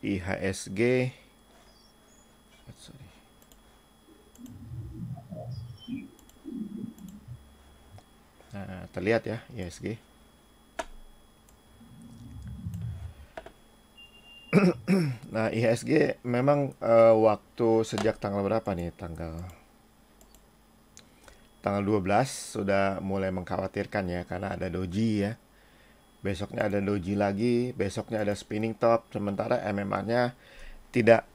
IHSG. Sorry. Nah, terlihat ya IHSG. Nah, IHSG memang waktu sejak tanggal berapa nih? Tanggal 12 sudah mulai mengkhawatirkan ya, karena ada doji ya. Besoknya ada doji lagi, besoknya ada spinning top, sementara MMA-nya tidak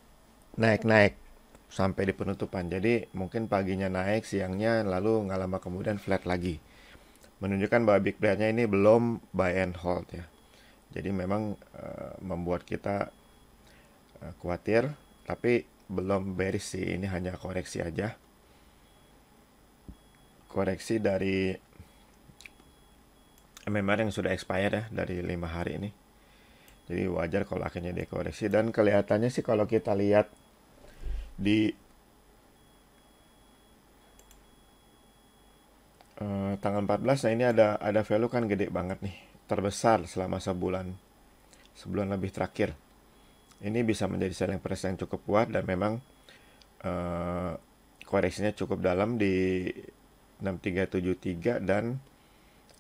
naik-naik sampai di penutupan. Jadi mungkin paginya naik, siangnya lalu nggak lama kemudian flat lagi. Menunjukkan bahwa big player-nya ini belum buy and hold ya. Jadi memang membuat kita khawatir, tapi belum beres sih. Ini hanya koreksi aja. Koreksi dari MMR yang sudah expired ya, dari 5 hari ini. Jadi wajar kalau akhirnya dia koreksi. Dan kelihatannya sih kalau kita lihat di tanggal 14, nah ini ada value kan gede banget nih, terbesar selama sebulan lebih terakhir. Ini bisa menjadi selling price yang cukup kuat, dan memang koreksinya cukup dalam di 6373, dan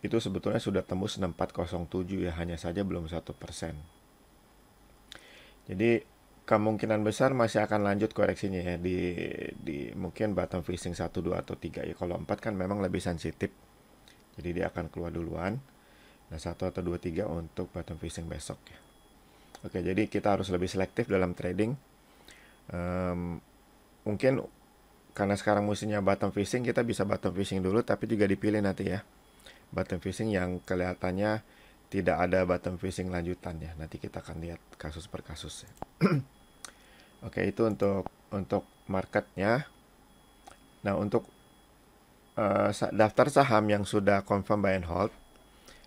itu sebetulnya sudah tembus 6407 ya, hanya saja belum 1%. Jadi kemungkinan besar masih akan lanjut koreksinya ya, di mungkin bottom fishing 1, 2, atau 3 ya. Kalau 4 kan memang lebih sensitif, jadi dia akan keluar duluan. Nah, 1 atau 2, 3 untuk bottom fishing besok ya. Oke, jadi kita harus lebih selektif dalam trading. Mungkin karena sekarang musimnya bottom fishing, kita bisa bottom fishing dulu, tapi juga dipilih nanti ya bottom fishing yang kelihatannya tidak ada bottom fishing lanjutan ya. Nanti kita akan lihat kasus per kasus ya. Oke, itu untuk marketnya. Nah, untuk daftar saham yang sudah confirm buy and hold,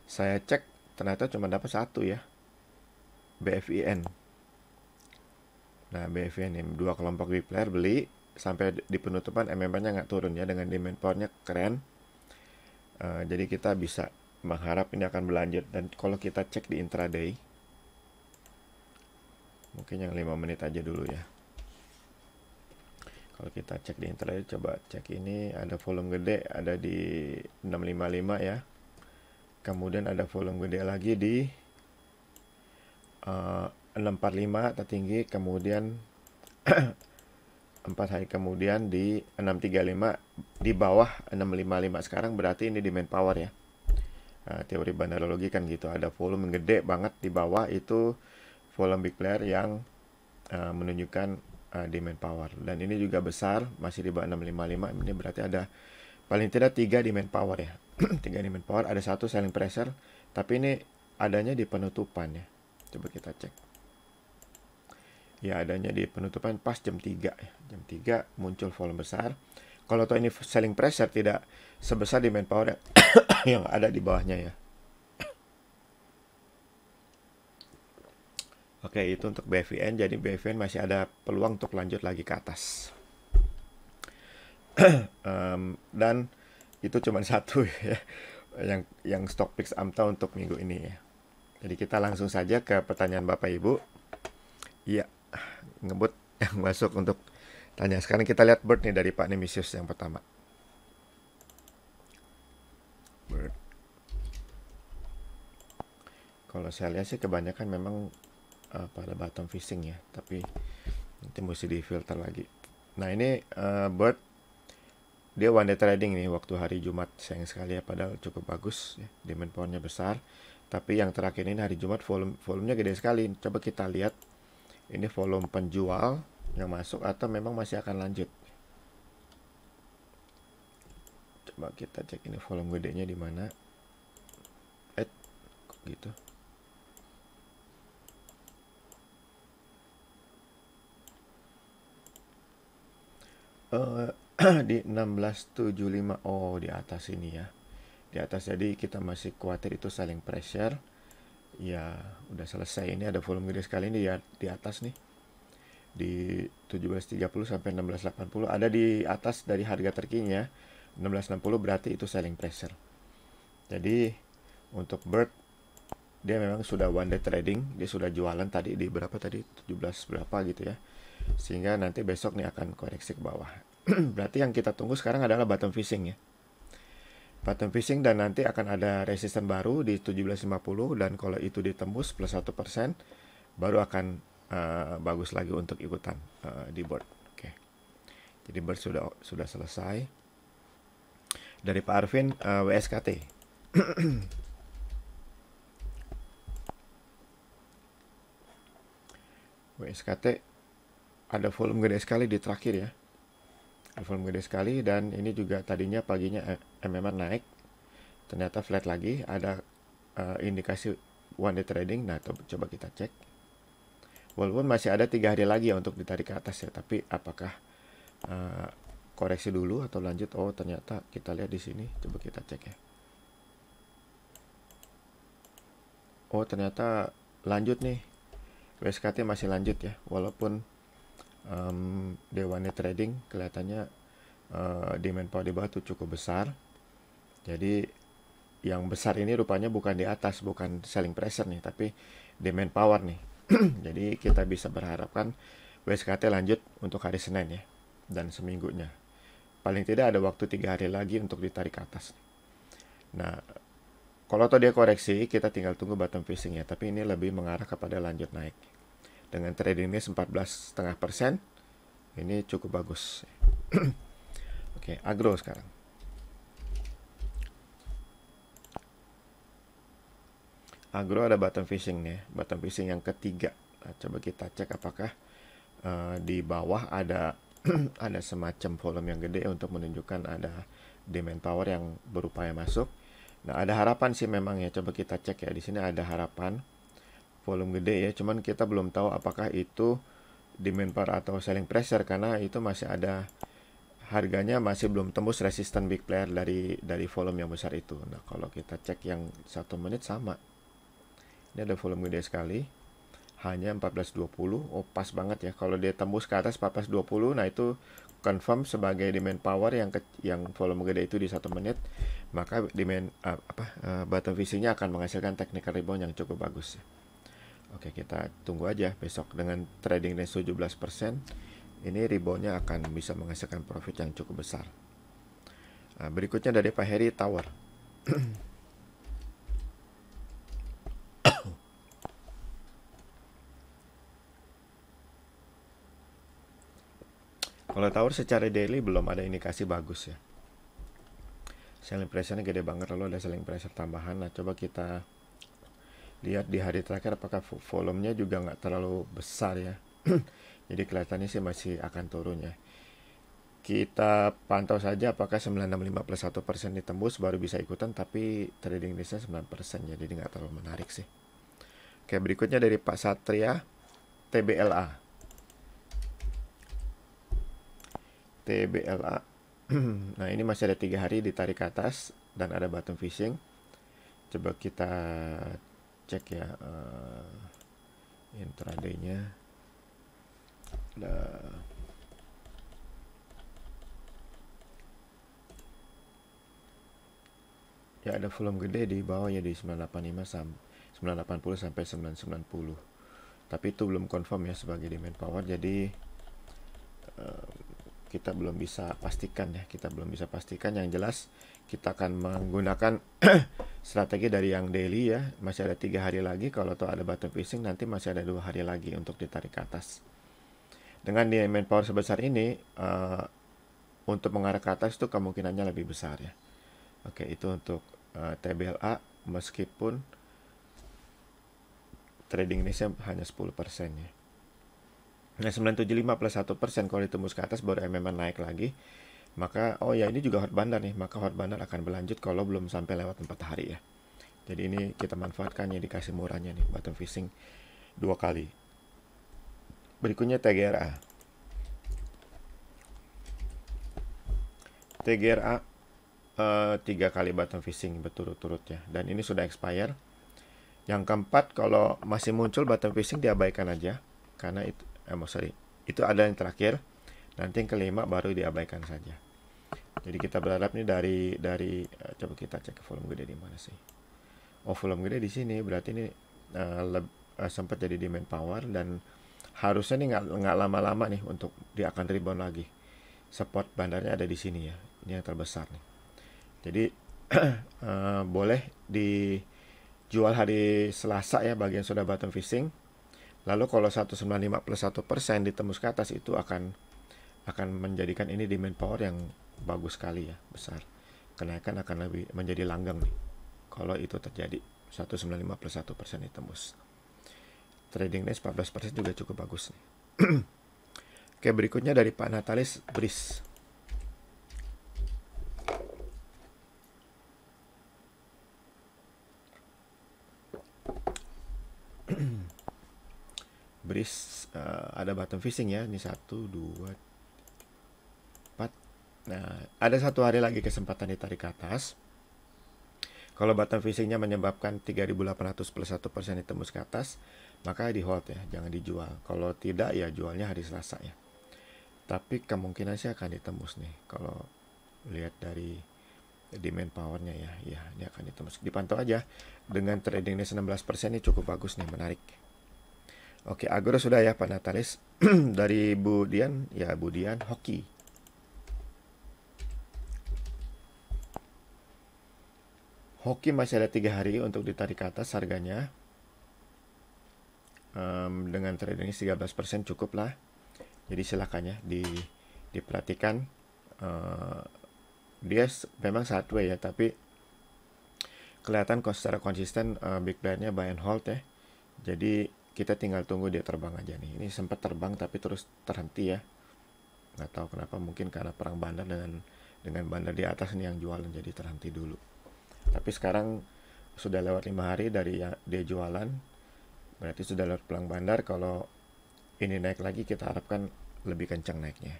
saya cek ternyata cuma dapat satu ya, BFIN. Nah, BFIN ini 2 kelompok big player beli sampai di penutupan, MM-nya nggak turun ya, dengan demand power-nya keren. Jadi kita bisa mengharap ini akan berlanjut. Dan kalau kita cek di intraday, mungkin yang 5 menit aja dulu ya. Kalau kita cek di intraday, coba cek ini, ada volume gede, ada di 655 ya. Kemudian ada volume gede lagi di 645 tertinggi, kemudian 4 hari kemudian di 635, di bawah 655 sekarang, berarti ini demand power ya. Teori bandarologi kan gitu, ada volume gede banget di bawah, itu volume big player yang menunjukkan demand power. Dan ini juga besar, masih di bawah 655, ini berarti ada paling tidak 3 demand power ya. 3 demand power, ada 1 selling pressure, tapi ini adanya di penutupan ya. Coba kita cek. Ya, adanya di penutupan pas jam 3 ya. Jam 3 muncul volume besar. Kalau ini selling pressure tidak sebesar demand power yang ada di bawahnya ya. Oke, itu untuk BFIN. Jadi BFIN masih ada peluang untuk lanjut lagi ke atas. Dan itu cuma satu ya, yang stock picks AMTA untuk minggu ini ya. Jadi kita langsung saja ke pertanyaan Bapak Ibu. Iya, ngebut yang masuk untuk tanya. Sekarang kita lihat bird nih dari Pak Nemisius yang pertama. Bird. Kalau saya lihat sih kebanyakan memang pada bottom fishing ya, tapi nanti mesti di filter lagi. Nah, ini bird, dia one day trading nih waktu hari Jumat, sayang sekali ya, padahal cukup bagus ya, demand powernya besar. Tapi yang terakhir ini hari Jumat volumenya gede sekali. Coba kita lihat, ini volume penjual yang masuk atau memang masih akan lanjut. Coba kita cek ini volume gedenya di mana. Kok gitu. Di 1675. Oh, di atas ini ya. Di atas, jadi kita masih khawatir itu selling pressure. Ya, udah selesai. Ini ada volume gede sekali ini di atas nih. Di 1730 sampai 1680 ada di atas dari harga terkininya. 1660 berarti itu selling pressure. Jadi untuk bird dia memang sudah one day trading, dia sudah jualan tadi di berapa tadi, 17 berapa gitu ya, sehingga nanti besok nih akan koreksi ke bawah. Berarti yang kita tunggu sekarang adalah bottom fishing ya, bottom fishing, dan nanti akan ada resisten baru di 1750, dan kalau itu ditembus plus 1%, baru akan bagus lagi untuk ikutan di board. Oke. Jadi board sudah selesai. Dari Pak Arvin, WSKT. WSKT ada volume gede sekali di terakhir ya. Ada volume gede sekali, dan ini juga tadinya paginya MMR naik, ternyata flat lagi. Ada indikasi one day trading. Nah, coba kita cek. Walaupun masih ada 3 hari lagi ya untuk ditarik ke atas ya, tapi apakah koreksi dulu atau lanjut? Oh, ternyata kita lihat di sini. Coba kita cek ya. Oh, ternyata lanjut nih. WSKT masih lanjut ya, walaupun Dewan Trading kelihatannya demand power di bawah itu cukup besar. Jadi yang besar ini rupanya bukan di atas, bukan selling pressure nih, tapi demand power nih. Jadi kita bisa berharapkan WSKT lanjut untuk hari Senin ya, dan seminggunya. Paling tidak ada waktu 3 hari lagi untuk ditarik ke atas. Nah, kalau dia koreksi, kita tinggal tunggu bottom fishing ya, tapi ini lebih mengarah kepada lanjut naik. Dengan trading ini 14,5%, ini cukup bagus. Oke, agro sekarang. Agro ada bottom fishing nih, bottom fishing yang ketiga. Nah, coba kita cek apakah di bawah ada ada semacam volume yang gede untuk menunjukkan ada demand power yang berupaya masuk. Nah, ada harapan sih memang ya. Coba kita cek ya. Di sini ada harapan volume gede ya. Cuman kita belum tahu apakah itu demand power atau selling pressure, karena itu masih ada, harganya masih belum tembus resisten big player dari volume yang besar itu. Nah, kalau kita cek yang 1 menit sama. Ini ada volume gede sekali. Hanya 14.20. Oh, pas banget ya. Kalau dia tembus ke atas 14.20, nah itu confirm sebagai demand power yang volume gede itu di 1 menit. Maka demand bottom fishing-nya akan menghasilkan technical rebound yang cukup bagus. Oke, kita tunggu aja besok dengan trading range 17%. Ini rebound-nya akan bisa menghasilkan profit yang cukup besar. Nah, berikutnya dari Pak Heri, Tower. Kalau Tower secara daily belum ada indikasi bagus ya. Selling pressure-nya gede banget, lalu ada selling pressure tambahan. Nah, coba kita lihat di hari terakhir apakah volumenya juga nggak terlalu besar ya. Jadi kelihatannya sih masih akan turun ya. Kita pantau saja apakah 965 plus 1% ditembus baru bisa ikutan, tapi trading listnya 9% ya, jadi nggak terlalu menarik sih. Oke, berikutnya dari Pak Satria, TBLA. TBLA. Nah, ini masih ada 3 hari ditarik ke atas dan ada bottom fishing. Coba kita cek ya intraday-nya. Ya, ada volume gede di bawah ya, di 980 sampai 990. Tapi itu belum confirm ya sebagai demand power, jadi kita belum bisa pastikan ya. Yang jelas kita akan menggunakan strategi dari yang daily ya. Masih ada 3 hari lagi. Kalau tuh ada bottom fishing, nanti masih ada 2 hari lagi untuk ditarik ke atas. Dengan demand power sebesar ini, untuk mengarah ke atas itu kemungkinannya lebih besar ya. Oke, itu untuk TBLA, meskipun trading ini hanya 10% ya. Nah, 975 plus 1% kalau ditembus ke atas baru MMR naik lagi. Maka, oh ya, ini juga hot bandar nih. Maka hot bandar akan berlanjut kalau belum sampai lewat 4 hari ya. Jadi ini kita manfaatkan ya, dikasih murahnya nih, bottom fishing 2 kali. Berikutnya TGRA. TGRA 3 kali bottom fishing berturut-turut ya. Dan ini sudah expire. Yang keempat, kalau masih muncul bottom fishing diabaikan aja. Karena itu ada yang terakhir. Nanti yang kelima baru diabaikan saja. Jadi kita berharap nih dari coba kita cek volume gede di mana sih. Oh, volume gede di sini, berarti ini sempat jadi demand power, dan harusnya nih nggak lama-lama nih untuk dia akan rebound lagi. Support bandarnya ada di sini ya, ini yang terbesar nih. Jadi boleh dijual hari Selasa ya bagi yang sudah bottom fishing. Lalu kalau 195 plus 1% ditembus ke atas, itu akan menjadikan ini demand power yang bagus sekali ya, besar. Kenaikan akan lebih menjadi langgang nih kalau itu terjadi. 195 plus 1% ditembus. Trading range 14% juga cukup bagus nih. Oke, berikutnya dari Pak Natalis, BRIS. BRIS ada bottom fishing ya. Ini 1, 2, 4. Nah, ada satu hari lagi kesempatan ditarik ke atas. Kalau bottom fishingnya menyebabkan 3.800 plus 1% ditembus ke atas, maka di hold ya, jangan dijual. Kalau tidak ya jualnya hari Selasa ya. Tapi kemungkinan sih akan ditembus nih. Kalau lihat dari demand powernya ya, ini akan ditembus. Dipantau aja. Dengan trading range 16% ini cukup bagus nih, menarik. Oke, Agro sudah ya Pak Natalis. Dari Bu Dian, ya Bu Dian, hoki. Hoki masih ada 3 hari untuk ditarik ke atas harganya. Dengan trading 13% cukup lah. Jadi silakan ya diperhatikan. Dia memang sideways ya, tapi kelihatan kok secara konsisten big playernya buy and hold ya. Jadi kita tinggal tunggu dia terbang aja nih. Ini sempat terbang tapi terus terhenti ya. Nggak tahu kenapa, mungkin karena perang bandar dengan bandar di atas nih yang jualan, jadi terhenti dulu. Tapi sekarang sudah lewat 5 hari dari dia jualan, berarti sudah lewat perang bandar. Kalau ini naik lagi, kita harapkan lebih kencang naiknya.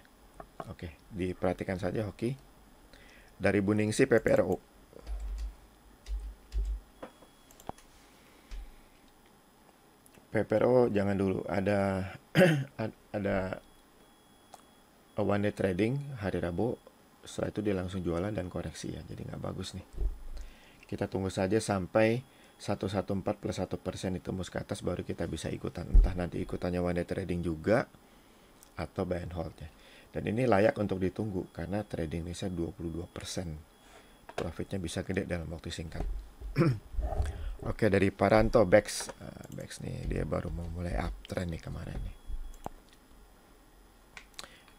Oke, diperhatikan saja hoki. Dari Bu Ningsi, PPRO. PPRO jangan dulu, ada ada one day trading hari Rabu, setelah itu dia langsung jualan dan koreksi ya, jadi nggak bagus nih. Kita tunggu saja sampai 114 plus 1% ditembus ke atas, baru kita bisa ikutan. Entah nanti ikutannya one day trading juga atau buy and hold ya. Dan ini layak untuk ditunggu karena trading bisa 22%. Profitnya bisa gede dalam waktu singkat. Oke, dari Paranto, Bex nih, dia baru mau mulai uptrend nih kemarin nih.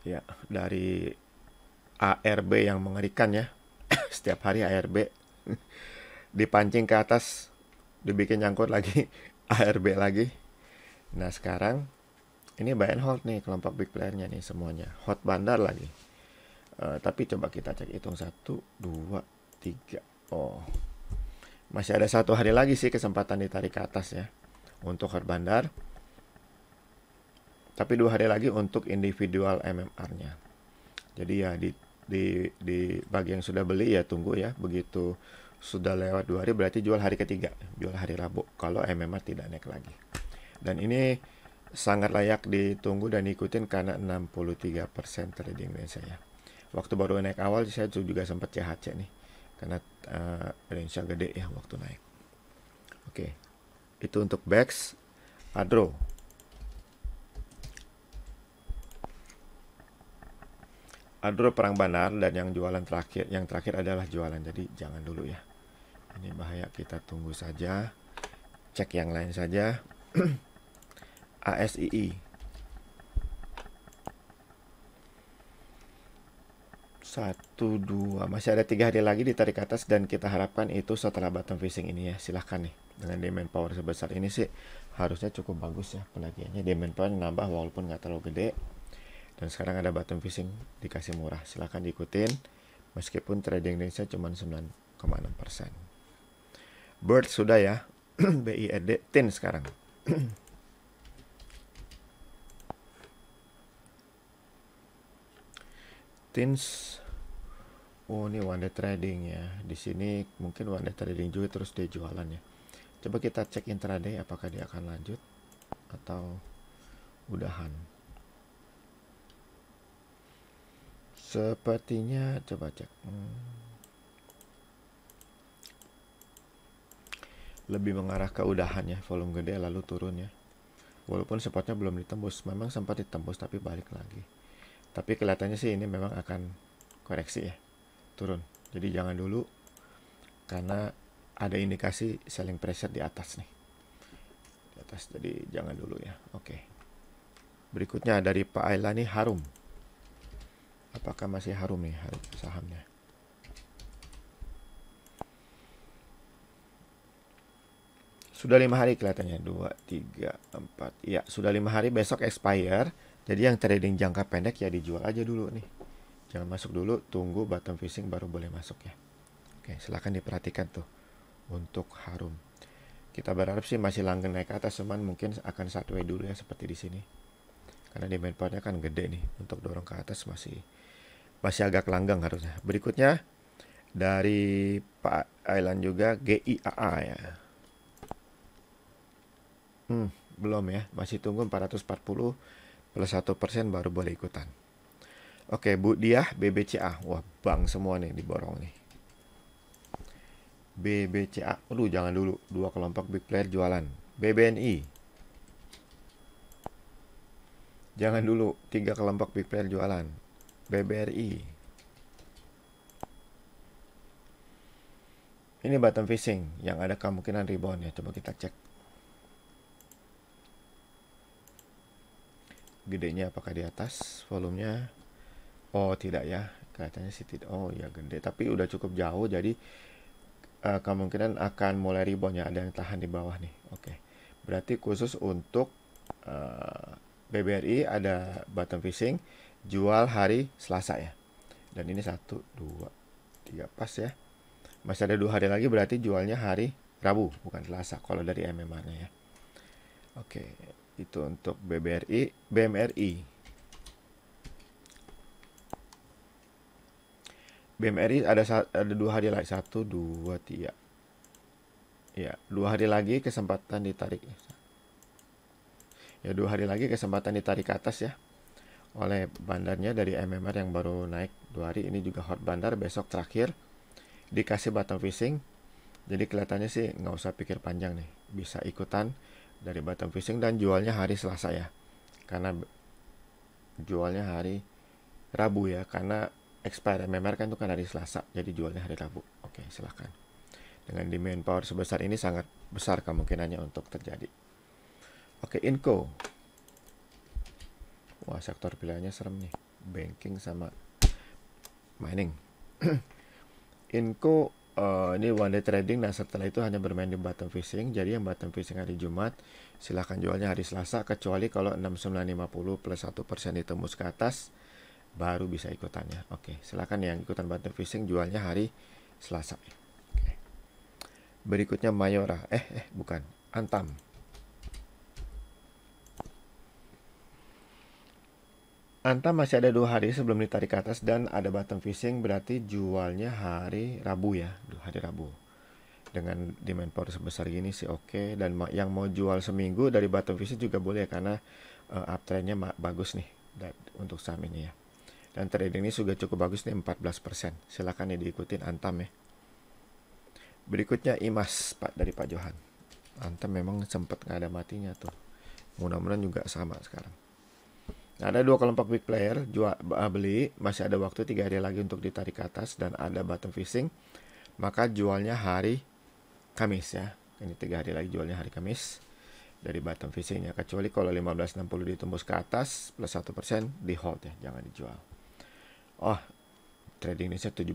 Ya, dari ARB yang mengerikan ya. Setiap hari ARB dipancing ke atas, dibikin nyangkut lagi, ARB lagi. Nah, sekarang ini buy and hold nih kelompok big playernya nih semuanya. Hot bandar lagi. Tapi coba kita cek, hitung 1, 2, 3. Oh, masih ada 1 hari lagi sih kesempatan ditarik ke atas ya untuk hot bandar. Tapi 2 hari lagi untuk individual MMR-nya. Jadi ya di bagi yang sudah beli ya tunggu ya, begitu sudah lewat 2 hari berarti jual hari ketiga, jual hari Rabu kalau MMR tidak naik lagi. Dan ini sangat layak ditunggu dan ikutin karena 63% trading range saya. Waktu baru naik awal saya juga sempat CHC nih karena range gede ya waktu naik. Oke, itu untuk BEX. Adro. Adro perang bandar, dan yang terakhir adalah jualan, jadi jangan dulu ya. Ini bahaya, kita tunggu saja. Cek yang lain saja. ASII 1, 2, masih ada 3 hari lagi ditarik ke atas, dan kita harapkan itu setelah bottom fishing ini ya. Silahkan nih, dengan demand power sebesar ini sih harusnya cukup bagus ya penagihannya. Demand power nambah walaupun nggak terlalu gede, dan sekarang ada bottom fishing dikasih murah. Silahkan diikutin meskipun trading range-nya cuma 9,6%. Bird sudah ya. BIRD. TIN sekarang. Tins. Oh, ini one day trading ya. Di sini mungkin one day trading juga terus dia jualan ya. Coba kita cek intraday apakah dia akan lanjut atau udahan. Sepertinya coba cek. lebih mengarah ke udahan ya, volume gede lalu turun ya. Walaupun supportnya belum ditembus, memang sempat ditembus tapi balik lagi. Tapi kelihatannya sih ini memang akan koreksi ya, turun. Jadi jangan dulu karena ada indikasi selling pressure di atas nih. Di atas, jadi jangan dulu ya. Oke. Berikutnya dari Pak Ayla nih, Harum. Apakah masih harum nih sahamnya? Sudah 5 hari kelihatannya, 2, 3, 4. Ya, sudah 5 hari, besok expire. Jadi yang trading jangka pendek ya dijual aja dulu nih. Jangan masuk dulu, tunggu bottom fishing baru boleh masuk ya. Oke, silahkan diperhatikan tuh untuk Harum. Kita berharap sih masih langgeng naik ke atas, cuman mungkin akan sideways dulu ya seperti di sini. Karena demand powernya kan gede nih, untuk dorong ke atas masih agak langgang harusnya. Berikutnya dari Pak Ailan juga GIAA ya. Belum ya, masih tunggu 440 plus 1% baru boleh ikutan. Oke, Bu Diah BBCA. Wah, bank semua nih diborong nih. BBCA. Aduh, jangan dulu. Dua kelompok big player jualan. BBNI. Jangan dulu. 3 kelompok big player jualan. BBRI. Ini bottom fishing yang ada kemungkinan rebound ya. Coba kita cek. Gedenya apakah di atas? Volumenya? Oh, tidak ya. Kelihatannya sih tidak. Oh, ya gede. Tapi udah cukup jauh. Jadi kemungkinan akan mulai rebound ya. Ada yang tahan di bawah nih. Oke. Berarti khusus untuk BBRI ada bottom fishing. Jual hari Selasa ya. Dan ini 1, 2, 3 pas ya. Masih ada 2 hari lagi, berarti jualnya hari Rabu, bukan Selasa kalau dari MMR-nya ya. Oke, itu untuk BBRI. BMRI. BMRI ada 2 hari lagi, 1, 2, 3. Ya, 2 hari lagi kesempatan ditarik. Ya, 2 hari lagi kesempatan ditarik ke atas ya. Oleh bandarnya dari MMR yang baru naik 2 hari. Ini juga hot bandar, besok terakhir dikasih bottom fishing. Jadi kelihatannya sih nggak usah pikir panjang nih, bisa ikutan dari bottom fishing dan jualnya hari Selasa ya, karena jualnya hari Rabu ya, karena expire MMR kan itu kan hari Selasa, jadi jualnya hari Rabu. Oke, silahkan. Dengan demand power sebesar ini sangat besar kemungkinannya untuk terjadi. Oke, Inco. Wah, sektor pilihannya serem nih, banking sama mining. Inco ini one day trading, nah setelah itu hanya bermain di bottom fishing. Jadi yang bottom fishing hari Jumat silahkan jualnya hari Selasa, kecuali kalau 6950 plus 1% ditembus ke atas baru bisa ikutannya. Oke, silahkan yang ikutan bottom fishing jualnya hari Selasa. Oke. Berikutnya Mayora, bukan, Antam. Antam masih ada 2 hari sebelum ditarik ke atas dan ada bottom fishing, berarti jualnya hari Rabu ya, hari Rabu. Dengan demand power sebesar gini sih oke. Dan yang mau jual seminggu dari bottom fishing juga boleh, karena uptrendnya bagus nih untuk saham ini ya. Dan trading ini juga cukup bagus nih, 14%. Silakan nih diikutin Antam ya. Berikutnya Imas dari Pak Johan. Antam memang sempat nggak ada matinya tuh. Mudah-mudahan juga sama sekarang. Nah, ada 2 kelompok big player jual beli, masih ada waktu 3 hari lagi untuk ditarik ke atas dan ada bottom fishing. Maka jualnya hari Kamis ya. Ini 3 hari lagi jualnya hari Kamis dari bottom fishingnya, kecuali kalau 1560 ditembus ke atas plus 1% di hold ya, jangan dijual. Oh, trading ini 17%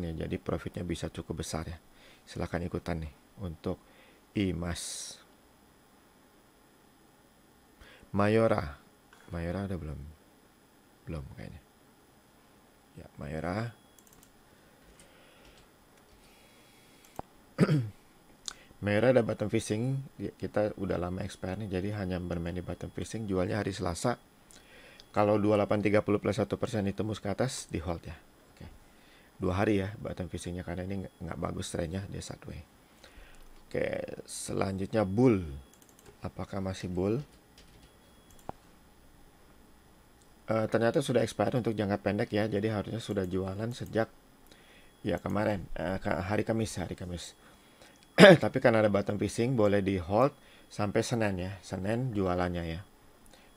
ya, jadi profitnya bisa cukup besar ya. Silahkan ikutan nih untuk Imas. Mayora udah belum kayaknya ya. Mayora Mayora ada bottom fishing, kita udah lama expire nih, jadi hanya bermain di bottom fishing. Jualnya hari Selasa, kalau 2830 plus 1% ditembus ke atas di hold ya. Oke. 2 hari ya bottom fishingnya, karena ini nggak bagus trennya, dia sideways. Oke, selanjutnya bull. Apakah masih bull? Ternyata sudah expire untuk jangka pendek ya, jadi harusnya sudah jualan sejak ya kemarin, hari Kamis. Tapi karena ada bottom fishing boleh di hold sampai Senin ya. Senin jualannya ya.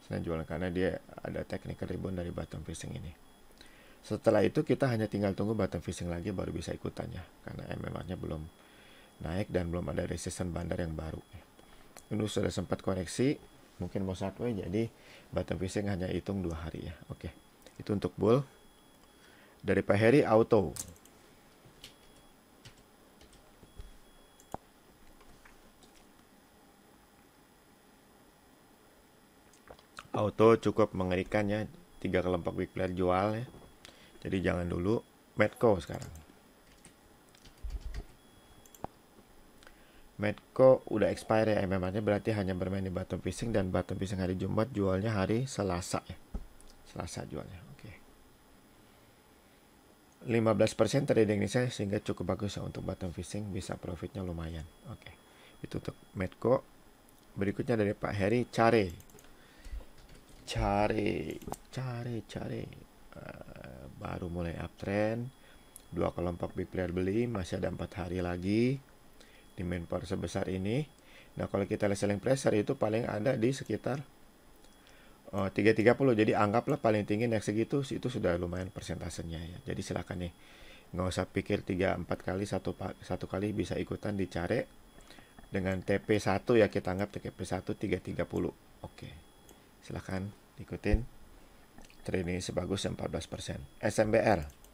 Senin jualan karena dia ada technical rebound dari bottom fishing ini. Setelah itu kita hanya tinggal tunggu bottom fishing lagi baru bisa ikutannya. Karena MMR-nya belum naik dan belum ada resistance bandar yang baru. Ini sudah sempat koreksi, mungkin mau sideways, jadi bottom fishing hanya hitung 2 hari ya. Oke, itu untuk bull. Dari Pak Heri auto. Auto cukup mengerikan ya, 3 kelompok big player jual ya. Jadi jangan dulu. Medco sekarang. Medco udah expire ya MMR-nya, berarti hanya bermain di bottom fishing dan bottom fishing hari Jumat, jualnya hari Selasa ya. Selasa jualnya. Oke. 15% trading ini saya sehingga cukup bagus ya untuk bottom fishing, bisa profitnya lumayan. Oke. Itu untuk Medco. Berikutnya dari Pak Heri, Care. Baru mulai uptrend. 2 kelompok big player beli, masih ada 4 hari lagi. Demand power sebesar ini. Nah, kalau kita lihat selling pressure itu paling ada di sekitar 330. Jadi anggaplah paling tinggi naik segitu, itu sudah lumayan persentasenya ya. Jadi silakan nih, nggak usah pikir 3-4 kali, satu kali bisa ikutan dicari dengan TP1 ya, kita anggap TP1 330. Oke, silakan ikutin trade ini sebagus 14%. SMBR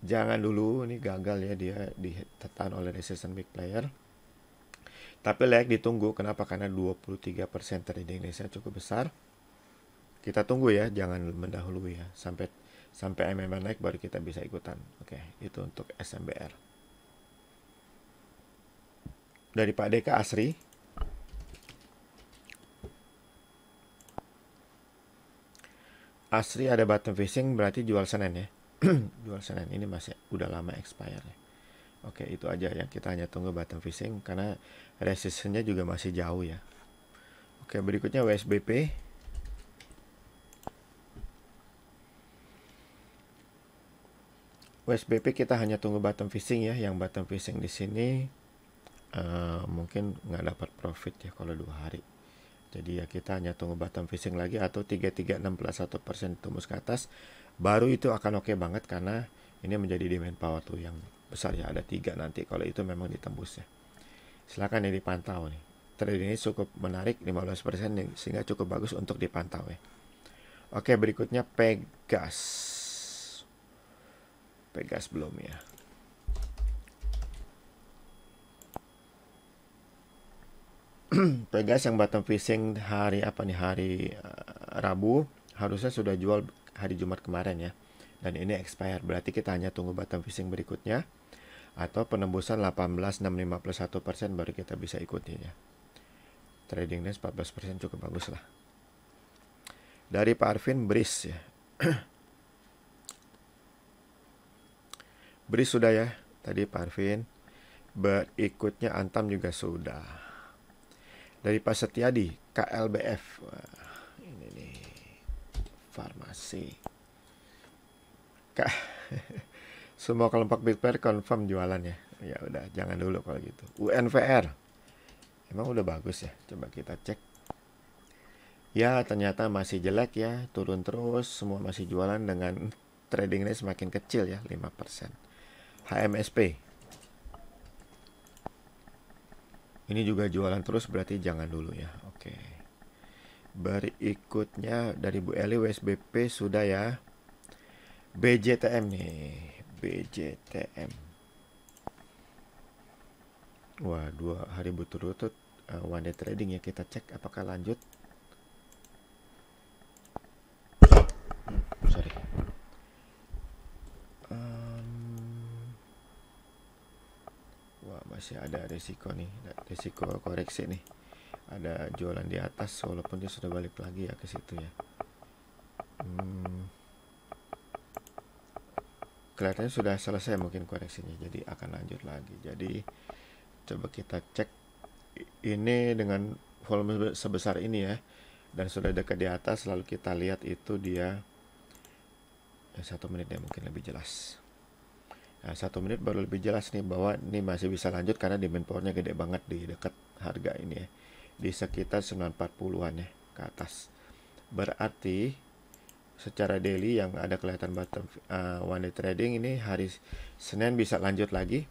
jangan dulu, ini gagal ya, dia ditekan oleh resistance big player. Tapi layak ditunggu, kenapa? Karena 23% trading Indonesia cukup besar. Kita tunggu ya, jangan mendahului ya, sampai MMR naik baru kita bisa ikutan. Oke, itu untuk SMBR. Dari Pak Deka Asri. Asri ada bottom fishing, berarti jual Senin ya. Jual Senin, ini masih udah lama expire ya. Oke, itu aja ya, kita hanya tunggu bottom fishing karena resistance-nya juga masih jauh ya. Oke, berikutnya WSBP. WSBP kita hanya tunggu bottom fishing ya. Yang bottom fishing di sini mungkin nggak dapat profit ya kalau 2 hari. Jadi ya kita hanya tunggu bottom fishing lagi atau 3361% tembus ke atas. Baru itu akan oke banget karena ini menjadi demand power tuh yang besar ya, ada 3 nanti kalau itu memang ditembus ya. Silakan ini dipantau nih. Trade ini cukup menarik 15% sehingga cukup bagus untuk dipantau ya. Oke, berikutnya Pegas. Pegas belum ya. Pegas yang bottom fishing hari apa nih, hari Rabu, harusnya sudah jual hari Jumat kemarin ya. Dan ini expire, berarti kita hanya tunggu bottom fishing berikutnya atau penembusan 18,651% baru kita bisa ikuti ya. Trading Days 14% cukup bagus lah. Dari Pak Arvin, Breeze ya. Breeze sudah ya tadi Pak Arvin. Berikutnya Antam juga sudah. Dari Pak Setiadi, KLBF. Wah, ini nih farmasi. Semua kelompok big player confirm jualan ya. Ya udah, jangan dulu kalau gitu. UNVR. Emang udah bagus ya. Coba kita cek. Ya, ternyata masih jelek ya. Turun terus, semua masih jualan dengan trading rate semakin kecil ya, 5%. HMSP. Ini juga jualan terus, berarti jangan dulu ya. Oke. Berikutnya dari Bu Eli, WSBP sudah ya. BJTM nih. BJTM. Wah, 2 hari berturut-turut one day trading ya. Kita cek apakah lanjut. Sorry. Wah, masih ada risiko nih, risiko koreksi nih. Ada jualan di atas walaupun dia sudah balik lagi ya ke situ ya. Kelihatannya sudah selesai mungkin koreksinya, jadi akan lanjut lagi. Jadi coba kita cek ini dengan volume sebesar ini ya, dan sudah dekat di atas, lalu kita lihat itu dia 1 menit ya, mungkin lebih jelas. Nah, 1 menit baru lebih jelas nih bahwa ini masih bisa lanjut karena demand powernya gede banget di dekat harga ini ya. Di sekitar 940-an ya ke atas. Berarti secara daily yang ada kelihatan bottom one day trading ini hari Senin bisa lanjut lagi.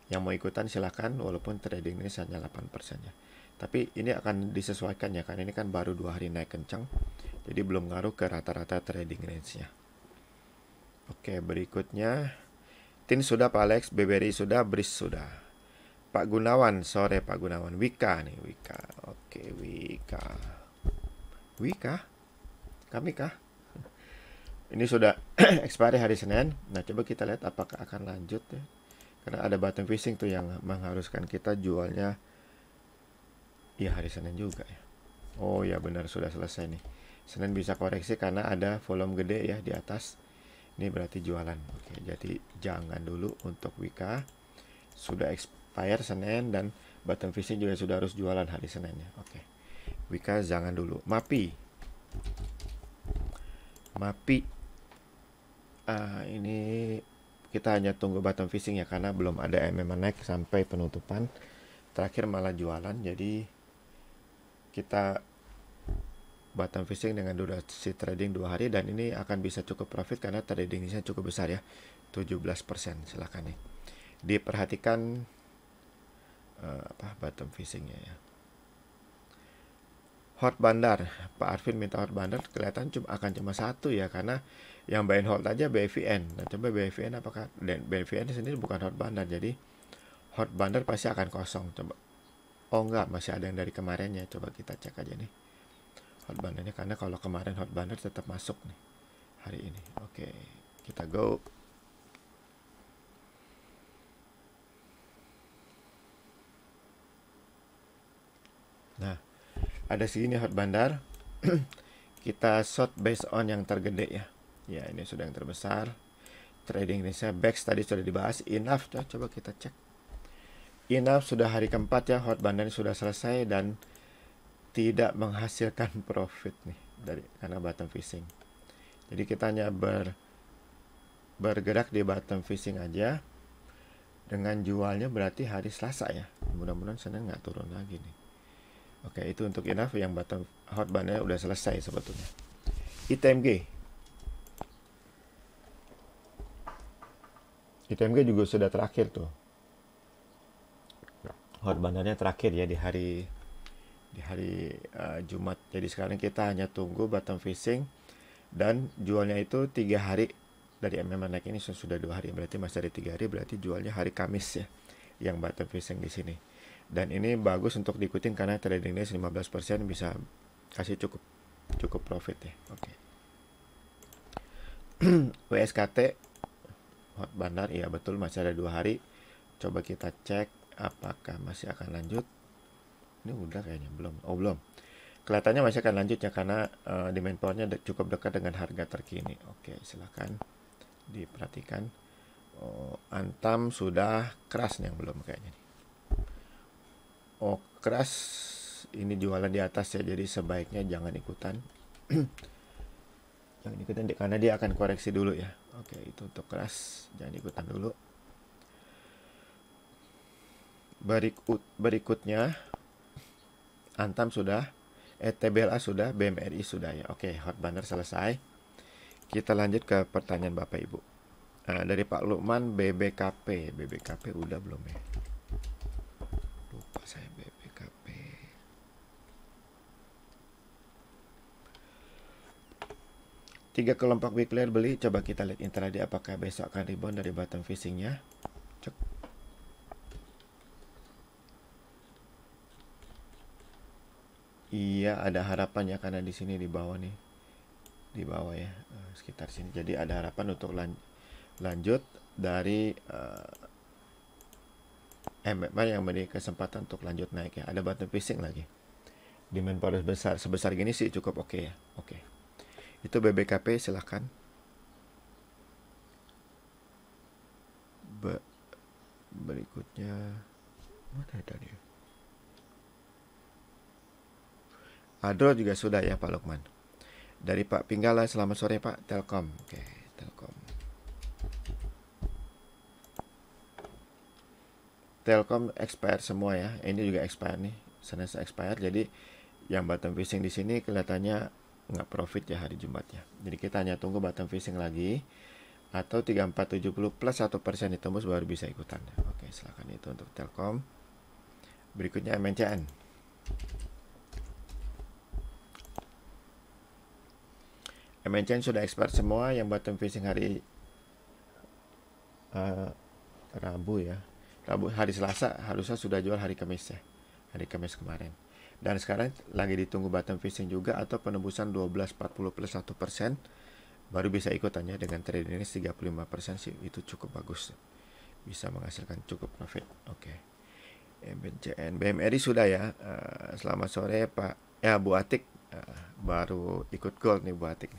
Yang mau ikutan silahkan walaupun trading ini hanya 8% ya. Tapi ini akan disesuaikan ya karena ini kan baru 2 hari naik kencang. Jadi belum ngaruh ke rata-rata trading range-nya. Oke, berikutnya Tin sudah, Pak Alex, BBRI sudah, BRIS sudah. Pak Gunawan, sore Pak Gunawan. Wika nih, Wika. Oke, Wika. Wika? Kami kah? Ini sudah expiry hari Senin. Nah, coba kita lihat apakah akan lanjut ya. Karena ada bottom fishing tuh yang mengharuskan kita jualnya ya hari Senin juga ya. Oh ya benar, sudah selesai nih. Senin bisa koreksi karena ada volume gede ya di atas. Ini berarti jualan. Oke, jadi jangan dulu untuk Wika. Sudah expire Senin dan bottom fishing juga sudah harus jualan hari Senin ya. Oke. Wika jangan dulu. Mapi. Ini kita hanya tunggu bottom fishing ya karena belum ada MMA naik sampai penutupan. Terakhir malah jualan. Jadi kita bottom fishing dengan durasi trading 2 hari dan ini akan bisa cukup profit karena tradingnya cukup besar ya, 17%. Silahkan nih diperhatikan bottom fishingnya ya. Hot bandar, Pak Arvin minta hot bandar, kelihatan akan cuma satu ya karena yang buy and hold aja BVN. Nah coba BVN apakah, dan BVN sendiri bukan hot bandar, jadi hot bandar pasti akan kosong. Coba, oh enggak, masih ada yang dari kemarinnya, coba kita cek aja nih hot bandarnya karena kalau kemarin hot bandar tetap masuk nih hari ini. Oke, kita go. Nah, ada segini hot bandar. Kita short based on yang tergede ya. Ya, ini sudah yang terbesar. Trading Indonesia BEX tadi sudah dibahas. Enough, coba kita cek. Enough sudah hari keempat ya, hot bandar sudah selesai dan tidak menghasilkan profit nih karena bottom fishing. Jadi kita hanya bergerak di bottom fishing aja. Dengan jualnya berarti hari Selasa ya. Mudah-mudahan Senin nggak turun lagi nih. Oke, itu untuk enough yang bottom hot bandnya udah selesai sebetulnya. ITMG. ITMG juga sudah terakhir tuh. Hot bandarnya terakhir ya di hari Jumat. Jadi sekarang kita hanya tunggu bottom fishing dan jualnya itu 3 hari dari MMA naik ini sudah 2 hari, berarti masih ada 3 hari, berarti jualnya hari Kamis ya yang bottom fishing di sini. Dan ini bagus untuk diikutin karena trading days 15% bisa kasih cukup profit ya. Oke. WSKT hot bandar, iya betul masih ada 2 hari. Coba kita cek apakah masih akan lanjut. Ini udah kayaknya belum. Oh belum. Kelihatannya masih akan lanjut ya karena demand powernya cukup dekat dengan harga terkini. Oke, silakan diperhatikan. Oh, Antam sudah, keras nih yang belum kayaknya. Oh, keras ini jualan di atas ya, jadi sebaiknya jangan ikutan. Jangan ikutan karena dia akan koreksi dulu ya. Oke, itu untuk keras, jangan ikutan dulu. Berikutnya Antam sudah, TBLA sudah, BMRI sudah ya. Oke, hot banner selesai. Kita lanjut ke pertanyaan Bapak Ibu. Dari Pak Lukman, BBKP udah belum ya? Lupa saya BBKP. Tiga kelompok big player beli, coba kita lihat intraday apakah besok akan rebound dari bottom fishingnya. Cek. Iya, ada harapannya karena di sini di bawah nih, di bawah ya, sekitar sini. Jadi ada harapan untuk lanjut dari MMA yang memberi kesempatan untuk lanjut naik ya. Ada bottom fishing lagi. Demand power sebesar gini sih cukup oke ya. Oke. Itu BBKP, silahkan. Berikutnya mana tadi? Adro juga sudah ya Pak Lukman. Dari Pak Pinggala, selamat sore Pak. Telkom. Oke, Telkom. Telkom expired semua ya. Ini juga expired nih. Senes expired. Jadi yang bottom fishing di sini kelihatannya nggak profit ya hari Jumat ya. Jadi kita hanya tunggu bottom fishing lagi atau 3470 plus 1% ditembus baru bisa ikutan. Oke, silakan itu untuk Telkom. Berikutnya MNCN. MNCN sudah expired semua. Yang bottom fishing hari Rabu ya. Rabu hari Selasa harusnya sudah jual hari Kamis ya. Hari Kamis kemarin. Dan sekarang lagi ditunggu bottom fishing juga atau penembusan 1240 plus 1%. Baru bisa ikutannya dengan trade ini 35% sih, itu cukup bagus. Bisa menghasilkan cukup profit. Oke. MNCN, BMRI sudah ya. Selamat sore Pak. Ya Bu Atik baru ikut gold nih Bu Atik.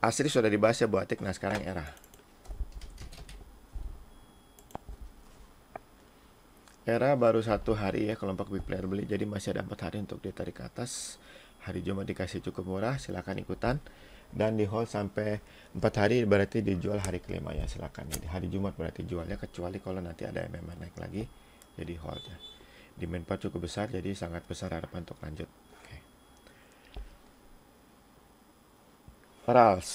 Asri sudah dibahas ya Bu Atik. Nah sekarang ERA. ERA baru 1 hari ya kelompok big player beli. Jadi masih ada 4 hari untuk ditarik ke atas. Hari Jumat dikasih cukup murah. Silakan ikutan. Dan di hold sampai 4 hari berarti dijual hari kelima ya, silakan. Di hari Jumat berarti jualnya, kecuali kalau nanti ada MMA naik lagi jadi hold ya. Demand part cukup besar, jadi sangat besar harapan untuk lanjut. Oke. Rals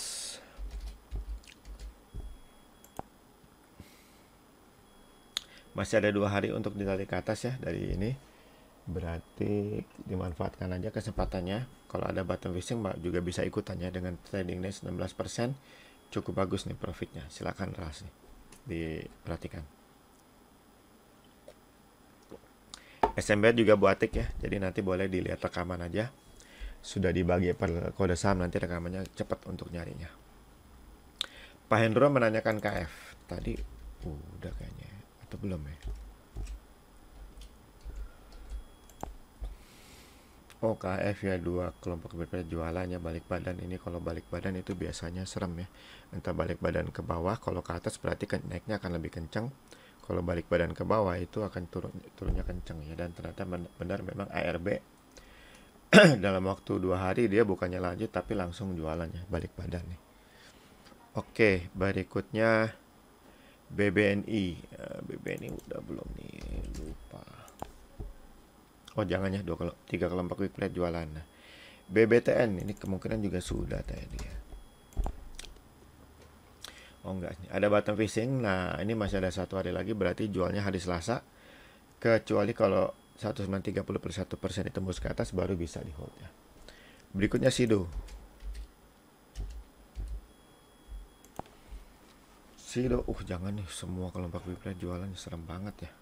masih ada 2 hari untuk ditarik ke atas ya dari ini, berarti dimanfaatkan aja kesempatannya. Kalau ada bottom fishing juga bisa ikutannya dengan trading days 16%. Cukup bagus nih profitnya. Silakan Ras nih diperhatikan. SMB juga buatik ya. Jadi nanti boleh dilihat rekaman aja. Sudah dibagi per kode saham, nanti rekamannya cepat untuk nyarinya. Pak Hendro menanyakan KF. Tadi udah kayaknya atau belum ya? Oh KF ya, 2 kelompok berbeda jualannya balik badan. Ini kalau balik badan itu biasanya serem ya. Entah balik badan ke bawah, kalau ke atas berarti naiknya akan lebih kencang. Kalau balik badan ke bawah itu akan turunnya kencang ya. Dan ternyata benar memang ARB dalam waktu 2 hari dia bukannya lanjut tapi langsung jualannya balik badan nih. Oke, berikutnya BBNI. BBNI udah belum nih, lupa. Oh jangan ya, 3 kelompok big player jualan. Nah, BBTN ini kemungkinan juga sudah tadi ya. Oh enggak, ada bottom fishing. Nah ini masih ada 1 hari lagi, berarti jualnya hari Selasa. Kecuali kalau 1930 per 1% ditembus ke atas baru bisa di hold ya. Berikutnya Sido. Sido, jangan nih, semua kelompok big player jualan serem banget ya.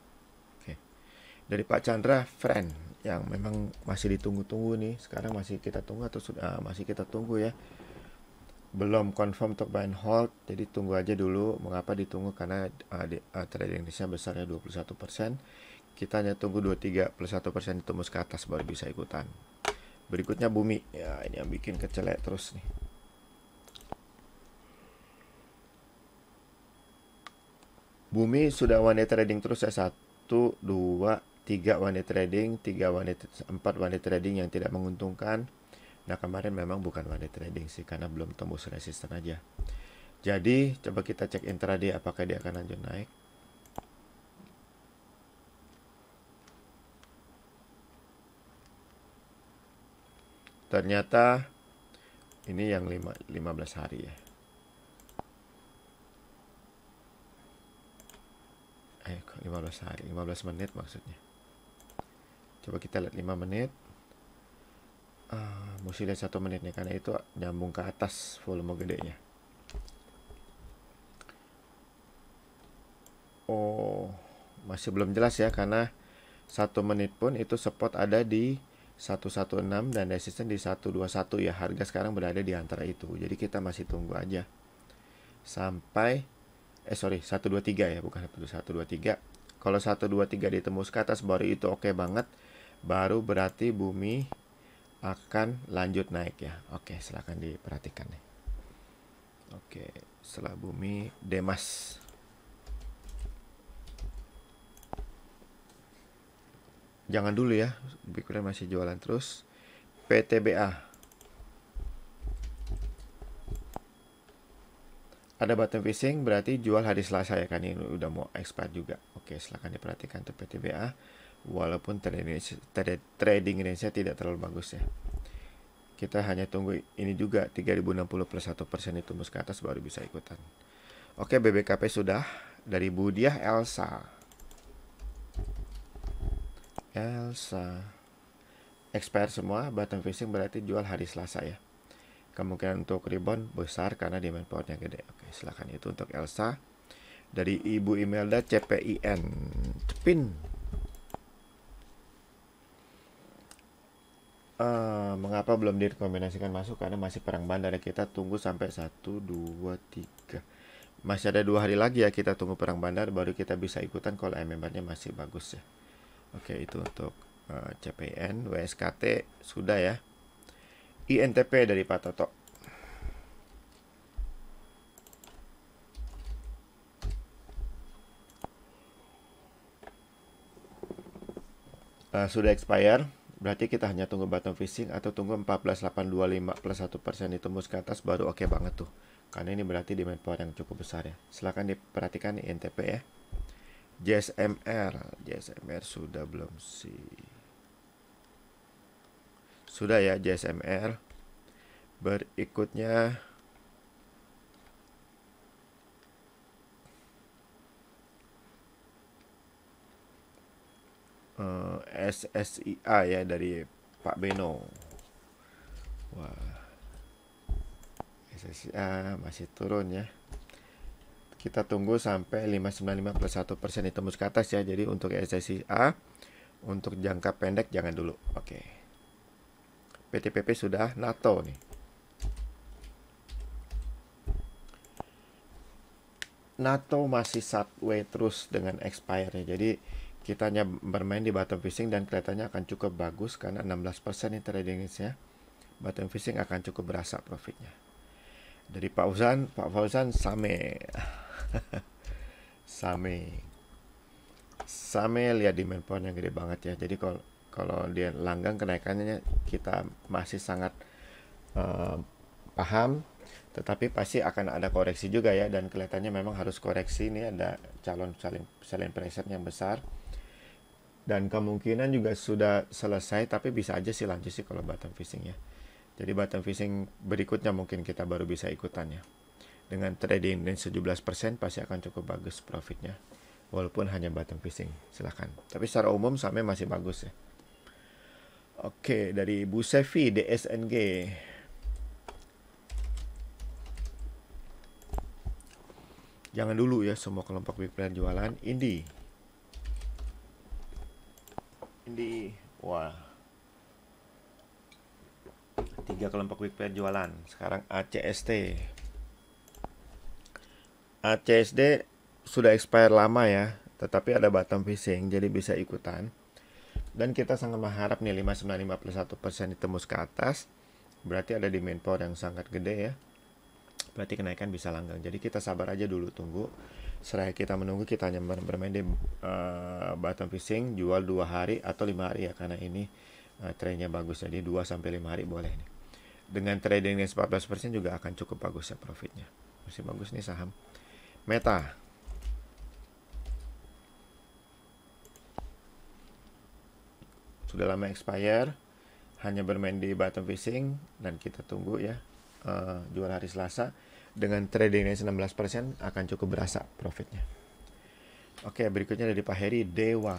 Dari Pak Chandra, friend yang memang masih ditunggu-tunggu nih. Sekarang masih kita tunggu atau sudah masih kita tunggu ya. Belum confirm untuk buy and hold, jadi tunggu aja dulu. Mengapa ditunggu? Karena trading Indonesia besarnya 21%. Kita hanya tunggu 23 plus 1% ditembus ke atas baru bisa ikutan. Berikutnya Bumi. Ya, ini yang bikin kecelek terus nih. Bumi sudah one day trading terus ya. 1, 2, 3 one day trading, 4 one day trading yang tidak menguntungkan. Nah kemarin memang bukan one day trading sih, karena belum tembus resisten aja. Jadi coba kita cek intraday apakah dia akan lanjut naik. Ternyata ini yang 15 hari ya. 15 hari, 15 menit maksudnya. Coba kita lihat 5 menit. Mesti lihat 1 menit nih, karena itu nyambung ke atas volume gedenya. Oh, masih belum jelas ya, karena 1 menit pun itu support ada di 116 dan resisten di 121 ya. Harga sekarang berada di antara itu. Jadi kita masih tunggu aja sampai 123 ya, bukan 123. Kalau 123 ditembus ke atas baru itu oke banget. Baru berarti Bumi akan lanjut naik ya. Oke, silakan diperhatikan nih. Oke, setelah Bumi, Demas. Jangan dulu ya, Bitcoin masih jualan terus. PTBA. ada button fishing berarti jual hari Selasa ya kan, ini udah mau expire juga. Oke, silahkan diperhatikan tuh PTBA. Walaupun trading Indonesia tidak terlalu bagus ya. Kita hanya tunggu ini juga 3060 plus 1% itu tembus ke atas baru bisa ikutan. Oke, BBKP sudah. Dari Budiah Elsa. Expire semua, button fishing berarti jual hari Selasa ya. Kemungkinan untuk rebound besar karena demand powernya gede. Oke, silakan itu untuk Elsa. Dari Ibu Imelda CPIN. Cepin. Mengapa belum direkomendasikan masuk? Karena masih perang bandar ya. Kita tunggu sampai 1, 2, 3. Masih ada 2 hari lagi ya, kita tunggu perang bandar baru kita bisa ikutan kalau MMR-nya masih bagus ya. Oke, itu untuk CPN. WSKT sudah ya. INTP dari Pak Toto. Sudah expire, berarti kita hanya tunggu bottom fishing atau tunggu 14.825 plus 1% ditembus ke atas baru oke banget tuh. Karena ini berarti demand power yang cukup besar ya. Silahkan diperhatikan di INTP ya. JSMR sudah belum sih? Sudah ya JSMR. Berikutnya SSIA ya dari Pak Beno. Wah, SSIA masih turun ya. Kita tunggu sampai 595 plus 1% ditembus ke atas ya. Jadi untuk SSIA untuk jangka pendek jangan dulu. Oke. PTPP sudah. NATO nih. NATO masih sideways terus dengan expire ya. Jadi kita hanya bermain di bottom fishing dan kelihatannya akan cukup bagus karena 16% ini tradingnya. Bottom fishing akan cukup berasa profitnya. Dari Pak Fauzan Same. Same lihat demand point yang gede banget ya. Jadi kalau dia langgang kenaikannya kita masih sangat paham, tetapi pasti akan ada koreksi juga ya, dan kelihatannya memang harus koreksi. Ini ada calon selling pressure yang besar dan kemungkinan juga sudah selesai, tapi bisa aja sih lanjut sih kalau bottom fishing ya. Jadi bottom fishing berikutnya mungkin kita baru bisa ikutannya. Dengan trading range 17% pasti akan cukup bagus profitnya. Walaupun hanya bottom fishing, silahkan. Tapi secara umum sampai masih bagus ya. Oke, dari Bu Sevi DSNG. Jangan dulu ya semua kelompok big player jualan. Indi. Wah. 3 kelompok big player jualan. Sekarang ACSD sudah expire lama ya, tetapi ada bottom fishing jadi bisa ikutan. Dan kita sangat mengharap nih 595 plus 1% ditembus ke atas. Berarti ada demand power yang sangat gede ya. Berarti kenaikan bisa langgang. Jadi kita sabar aja dulu, tunggu. Seraya kita menunggu, kita hanya bermain di bottom fishing, jual 2 hari atau 5 hari ya, karena ini trennya bagus. Jadi 2 sampai 5 hari boleh nih. Dengan trading 14% juga akan cukup bagus ya profitnya. Masih bagus nih saham. Meta. Sudah lama expire, hanya bermain di bottom fishing dan kita tunggu ya. Jual hari Selasa dengan tradingnya 16% akan cukup berasa profitnya. Oke, berikutnya dari Pak Heri. Dewa,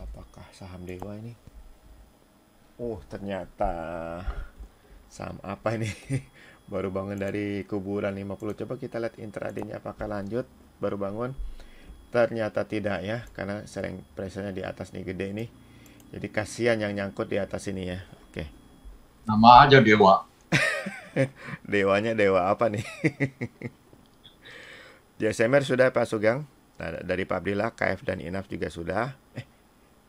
apakah saham Dewa ini? Ternyata saham apa ini? Baru bangun dari kuburan 50. Coba kita lihat intraday-nya apakah lanjut. Baru bangun. Ternyata tidak ya, karena selling pressure-nya di atas nih gede nih. Jadi kasihan yang nyangkut di atas ini ya. Oke. Nama aja Dewa. Dewanya dewa apa nih? JSMR sudah Pak Sugeng. Nah, dari Pak Abdillah, KF dan INAF juga sudah.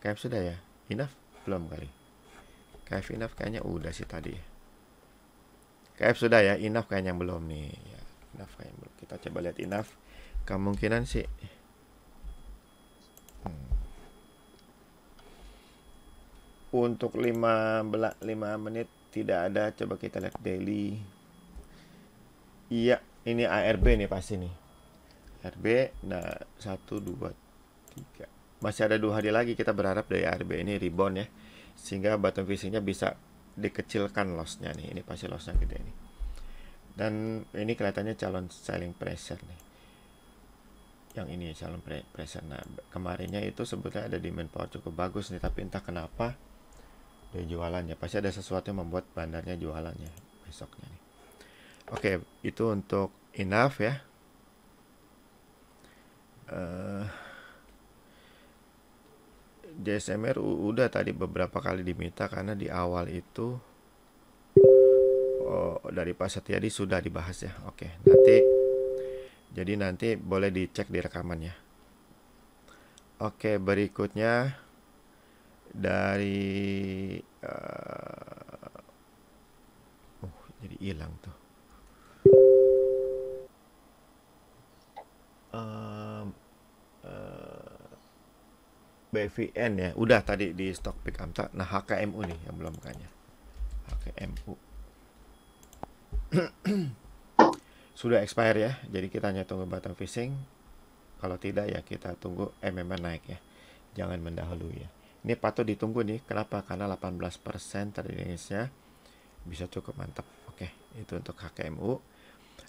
KF sudah ya? INAF belum kali. KF INAF kayaknya udah sih tadi. KF sudah ya, INAF kayaknya belum nih. Ya, INAF kayaknya belum. Kita coba lihat INAF. Kemungkinan sih. Untuk 5 menit tidak ada. Coba kita lihat daily. Iya, Ini ARB nih pasti nih. RB, nah 1, 2, 3. Masih ada 2 hari lagi, kita berharap dari ARB ini rebound ya, sehingga bottom fishingnya bisa dikecilkan lossnya nih. Ini pasti lossnya gede nih. Dan ini kelihatannya calon selling pressure nih. Yang ini calon pressure. Nah, kemarinnya itu sebetulnya ada demand power cukup bagus nih, tapi entah kenapa dia jualannya. Pasti ada sesuatu yang membuat bandarnya jualannya besoknya nih. Oke, itu untuk enough ya. JSMR udah tadi beberapa kali diminta karena di awal itu dari Pak Setiadi sudah dibahas ya. Oke, nanti boleh dicek di rekamannya. Oke, berikutnya dari jadi hilang tuh. BVN ya, udah tadi di stock pick amta. Nah, HKMU nih yang belum kayaknya. HKMU sudah expire ya, jadi kita hanya tunggu bottom fishing. Kalau tidak ya kita tunggu MMR naik ya, jangan mendahului ya. Ini patut ditunggu nih, kenapa? Karena 18% tadinya bisa cukup mantap. Oke, itu untuk HKMU.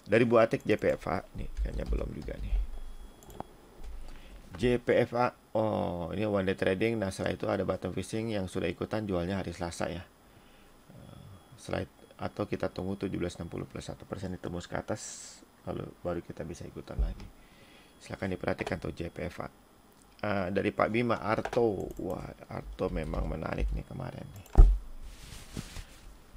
Dari Bu Atik JPFA nih, kayaknya belum juga nih. JPFA, oh ini one day trading. Nah setelah itu ada bottom fishing yang sudah ikutan jualnya hari Selasa ya. Setelah atau kita tunggu 1760 plus 1% ditembus ke atas, lalu baru kita bisa ikutan lagi. Silahkan diperhatikan tuh JPFA. Dari Pak Bima, Arto. Wah, Arto memang menarik nih kemarin nih.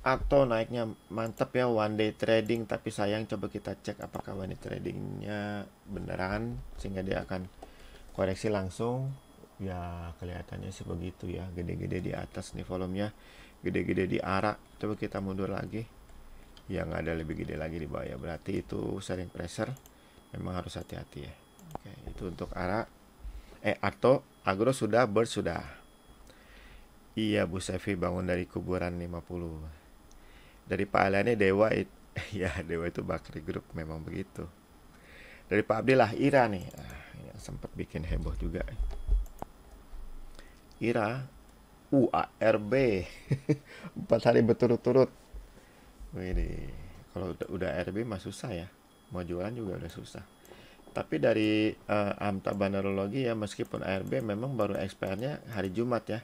Arto naiknya mantap ya, one day trading. Tapi sayang, coba kita cek apakah one day tradingnya beneran, sehingga dia akan koreksi langsung. Ya kelihatannya sih begitu ya, gede-gede di atas nih volumenya, gede-gede di ARA. Coba kita mundur lagi, yang ada lebih gede lagi di bawah ya, berarti itu selling pressure. Memang harus hati-hati ya. Oke, itu untuk ARA. Arto. Agro sudah, Bird sudah. Iya, Bu Sevi bangun dari kuburan 50. Dari Pak Aliane Dewa ya Dewa itu Bakri Group, memang begitu. Dari Pak Abdillah Ira nih, yang sempat bikin heboh juga. Ira UARB 4 hari berturut-turut. Wih, kalau udah RB mah susah ya, mau jualan juga udah susah. Tapi dari Amta Bandarologi ya, meskipun ARB memang baru expire-nya hari Jumat ya,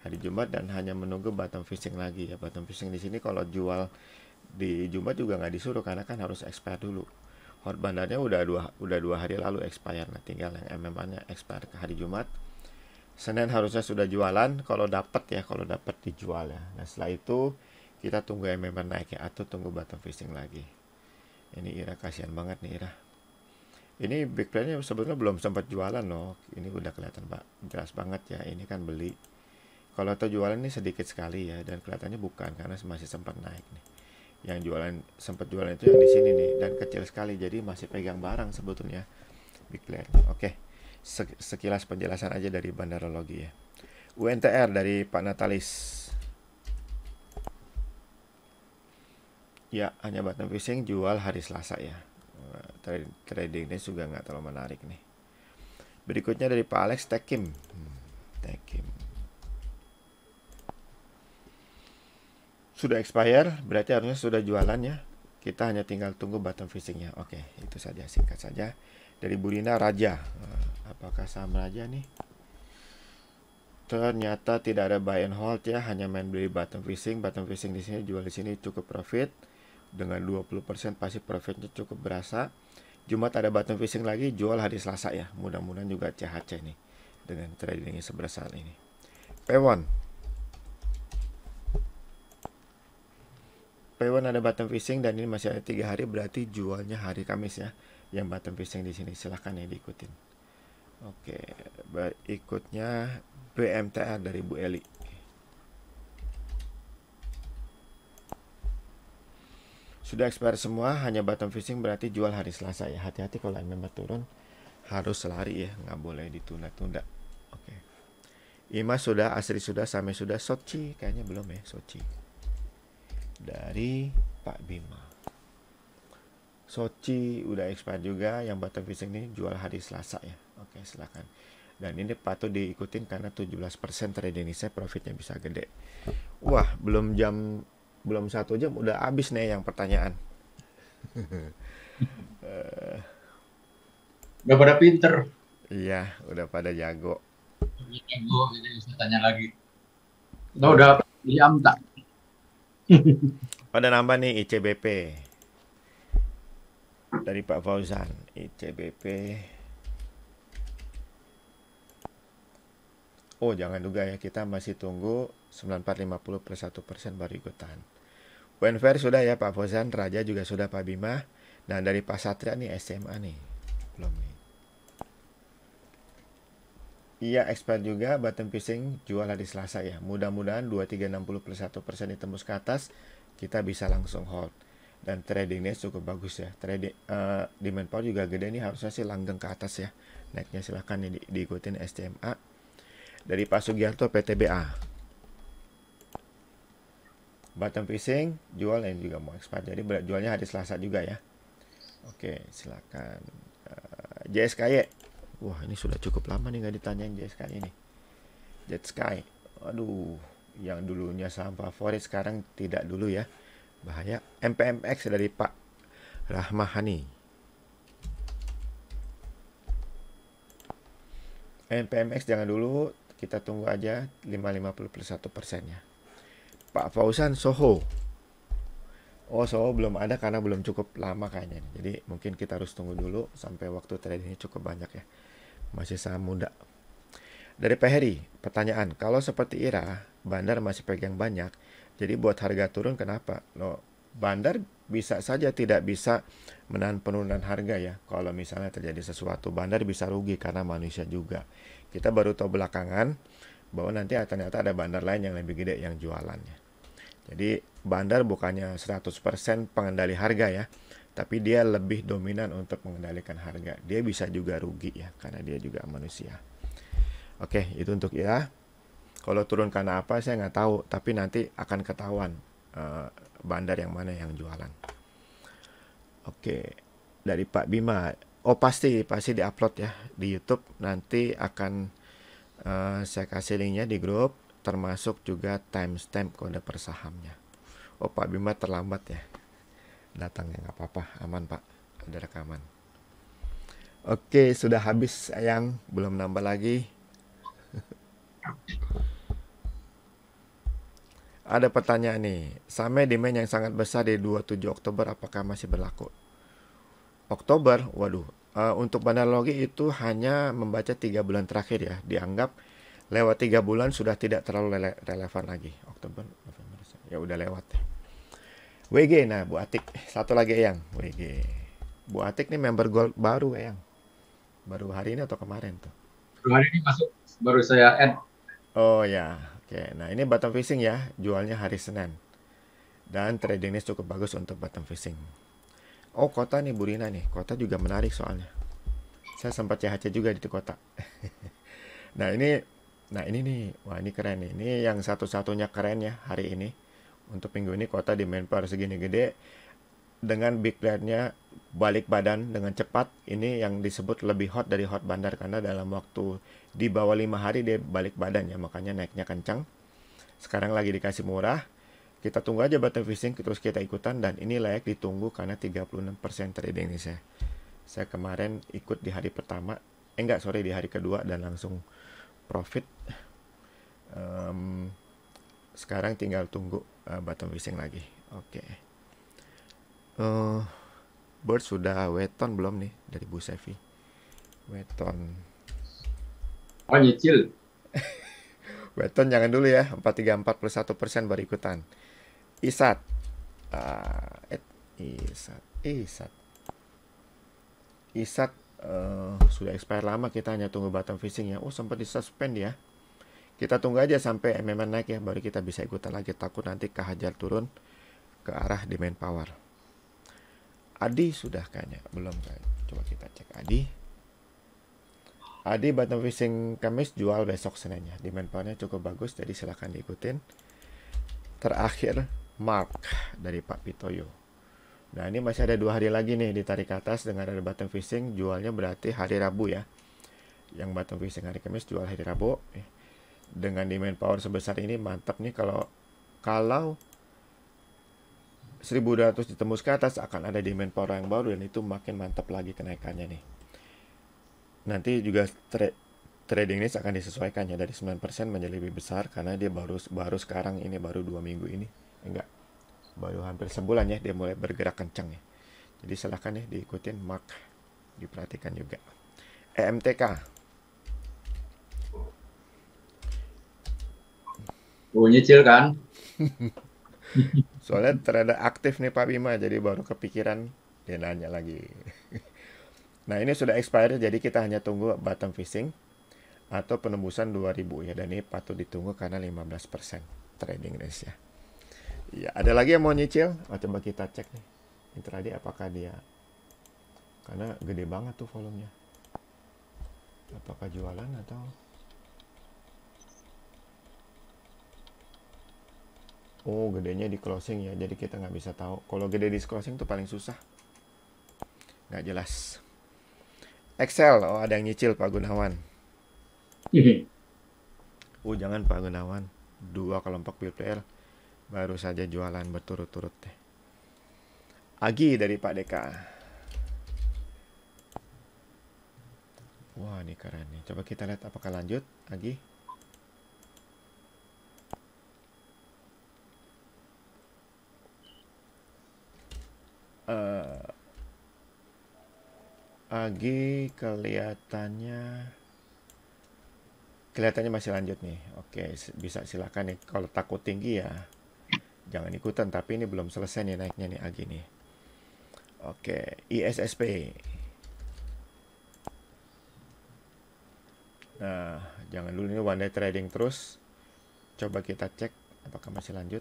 hari Jumat, dan hanya menunggu bottom fishing lagi ya. Bottom fishing di sini kalau jual di Jumat juga nggak disuruh karena kan harus expire dulu. Hot bandarnya udah 2 hari lalu expire. Nah, tinggal yang MMA-nya expire ke hari Jumat. Senin harusnya sudah jualan kalau dapat ya, kalau dapat dijual ya. Nah, setelah itu kita tunggu MMA naik ya, atau tunggu bottom fishing lagi. Ini Ira, kasihan banget nih Ira. Ini big plan-nya sebetulnya belum sempat jualan loh. Ini udah kelihatan Pak, jelas banget ya. Ini kan beli. Kalau atau jualan ini sedikit sekali ya, dan kelihatannya bukan karena masih sempat naik nih. Yang jualan sempat jualan itu yang di sini nih, dan kecil sekali, jadi masih pegang barang sebetulnya big player. Oke, sekilas penjelasan aja dari Bandarologi ya. UNTR dari Pak Natalis. Ya, hanya bottom fishing, jual hari Selasa ya. Tradingnya juga nggak terlalu menarik nih. Berikutnya dari Pak Alex, Tekim. Tekim sudah expire, berarti harusnya sudah jualan ya. Kita hanya tinggal tunggu bottom fishingnya. Oke, itu saja, singkat saja. Dari Burina Raja, apakah saham Raja nih? Ternyata tidak ada buy and hold ya, hanya main beli bottom fishing. Bottom fishing di sini, jual di sini cukup profit. Dengan 20% pasti profitnya cukup berasa. Jumat ada bottom fishing lagi, jual hari Selasa ya. Mudah-mudahan juga CHC nih dengan tradingnya sebesar ini. Pewon ada bottom fishing dan ini masih ada 3 hari, berarti jualnya hari Kamis ya. Yang bottom fishing di sini silahkan ya diikutin. Oke, berikutnya BMTR dari Bu Eli. Sudah expire semua, hanya bottom fishing, berarti jual hari Selasa ya. Hati-hati kalau memang turun, harus lari ya, nggak boleh ditunda-tunda. Oke. IMA sudah, Asri sudah, Same sudah, Sochi kayaknya belum ya, Sochi. Dari Pak Bima. Sochi udah expired juga, yang bottom fishing ini jual hari Selasa ya. Oke, silakan. Dan ini patut diikutin karena 17% trade ini saya profitnya bisa gede. Wah, belum 1 jam udah habis nih yang pertanyaan. Udah pada pinter. Iya, udah pada jago. Gue jadi bisa tanya lagi. Kita udah diam tak? Pada nambah nih ICBP dari Pak Fauzan. ICBP. Oh, jangan juga ya, kita masih tunggu 9450 plus 1% baru ikutan. Wenfair sudah ya Pak Fauzan, Raja juga sudah Pak Bima. Dan dari Pak Satria nih SMA nih. Belum nih. Iya, expert juga, bottom fishing jual hari Selasa ya. Mudah-mudahan 2360 plus 1% ditembus ke atas, kita bisa langsung hold. Dan tradingnya cukup bagus ya. Demand power juga gede nih, harusnya sih langgeng ke atas ya. Naiknya silahkan nih diikutin STMA. Dari Pak Sugiarto PTBA. Bottom fishing jual yang juga mau expert. Jadi jualnya hari Selasa juga ya. Oke, silakan. JSKY. Wah, ini sudah cukup lama nih nggak ditanyain JSKY ini. Jet Sky. Aduh, yang dulunya saham favorit sekarang tidak dulu ya. Bahaya. MPMX dari Pak Rahmahani. MPMX jangan dulu, kita tunggu aja 550 plus 1% ya. Pak Fauzan Soho. Oh, Soho belum ada karena belum cukup lama kayaknya. Jadi mungkin kita harus tunggu dulu sampai waktu tradingnya cukup banyak ya. Masih saham muda. Dari Pak Heri, pertanyaan, kalau seperti IRA, bandar masih pegang banyak, jadi buat harga turun kenapa? No, bandar bisa saja tidak bisa menahan penurunan harga ya. Kalau misalnya terjadi sesuatu, bandar bisa rugi karena manusia juga. Kita baru tahu belakangan bahwa nanti ternyata ada bandar lain yang lebih gede yang jualannya. Jadi bandar bukannya 100% pengendali harga ya, tapi dia lebih dominan untuk mengendalikan harga. Dia bisa juga rugi ya, karena dia juga manusia. Oke, itu untuk ya. Kalau turun karena apa saya nggak tahu, tapi nanti akan ketahuan bandar yang mana yang jualan. Oke, dari Pak Bima. Oh pasti diupload ya di YouTube. Nanti akan saya kasih linknya di grup, termasuk juga timestamp kode per sahamnya. Oh Pak Bima terlambat ya datangnya, nggak apa-apa, aman Pak, ada rekaman. Oke, sudah habis sayang, belum nambah lagi. Ada pertanyaan nih, Same demand yang sangat besar di 27 Oktober apakah masih berlaku? Oktober, waduh, untuk bandar logi itu hanya membaca 3 bulan terakhir ya, dianggap lewat 3 bulan sudah tidak terlalu relevan lagi. Oktober, November, ya udah lewat ya. WG, nah Bu Atik, satu lagi Eyang, WG. Bu Atik nih member gold baru Eyang. Baru hari ini atau kemarin tuh? Hari ini masuk, baru saya add. Oh ya, oke. Nah ini bottom fishing ya, jualnya hari Senin. Dan tradingnya cukup bagus untuk bottom fishing. Oh kota nih Bu Rina nih, kota juga menarik soalnya. Saya sempat CHC juga di kota. Nah ini nih, wah ini keren nih. Ini yang satu-satunya keren ya hari ini. Untuk minggu ini kota di manpower segini gede dengan big player-nya balik badan dengan cepat. Ini yang disebut lebih hot dari hot bandar karena dalam waktu di bawah 5 hari dia balik badan ya, makanya naiknya kencang. Sekarang lagi dikasih murah. Kita tunggu aja bottom fishing terus kita ikutan, dan ini layak ditunggu karena 36% trading nih saya kemarin ikut di hari pertama, di hari kedua dan langsung profit. Sekarang tinggal tunggu bottom fishing lagi. Oke. Bird sudah weton belum nih dari Bu Sevi? Weton. Oh nyicil. Weton jangan dulu ya. 434 plus 1% baru ikutan. Isat. Isat sudah expire lama, kita hanya tunggu bottom fishing ya. Oh sempat disuspend ya. Kita tunggu aja sampai MMN naik ya, baru kita bisa ikutan lagi. Takut nanti kehajar turun ke arah demand power. Adi sudah kayaknya, belum kayaknya. Coba kita cek Adi bottom fishing Kamis jual besok Seninnya. Demand powernya cukup bagus, jadi silahkan diikutin. Terakhir Mark dari Pak Pitoyo. Nah, ini masih ada 2 hari lagi nih ditarik ke atas dengan ada bottom fishing, jualnya berarti hari Rabu ya. Yang bottom fishing hari Kamis jual hari Rabu. Dengan demand power sebesar ini mantap nih, kalau kalau 1200 ditembus ke atas akan ada demand power yang baru dan itu makin mantap lagi kenaikannya nih. Nanti juga trading ini akan disesuaikan ya dari 9% menjadi lebih besar karena dia baru sekarang ini, baru 2 minggu ini. Enggak, baru hampir sebulan ya dia mulai bergerak kencang ya. Jadi silahkan ya diikutin mark, diperhatikan juga. EMTK. Oh, nyicil kan? Soalnya terada aktif nih Pak Bima, jadi baru kepikiran dia nanya lagi. Nah, ini sudah expired, jadi kita hanya tunggu bottom fishing atau penembusan 2000 ya, dan ini patut ditunggu karena 15% trading range ya. Ya, ada lagi yang mau nyicil? Oh, coba kita cek nih. Intraday apakah dia, karena gede banget tuh volumenya. Apakah jualan atau oh, gedenya di closing ya, jadi kita nggak bisa tahu. Kalau gede di closing tuh paling susah, nggak jelas. Excel, oh ada yang nyicil Pak Gunawan. Oh jangan Pak Gunawan, 2 kelompok PPR baru saja jualan berturut-turut deh. Agi dari Pak Deka. Wah ini keren nih, coba kita lihat apakah lanjut Agi. Agi kelihatannya masih lanjut nih. Oke, bisa silakan nih. Kalau takut tinggi ya jangan ikutan, tapi ini belum selesai nih naiknya nih Agi nih. Oke, ISSP. Nah, jangan dulu, ini one day trading terus. Coba kita cek apakah masih lanjut.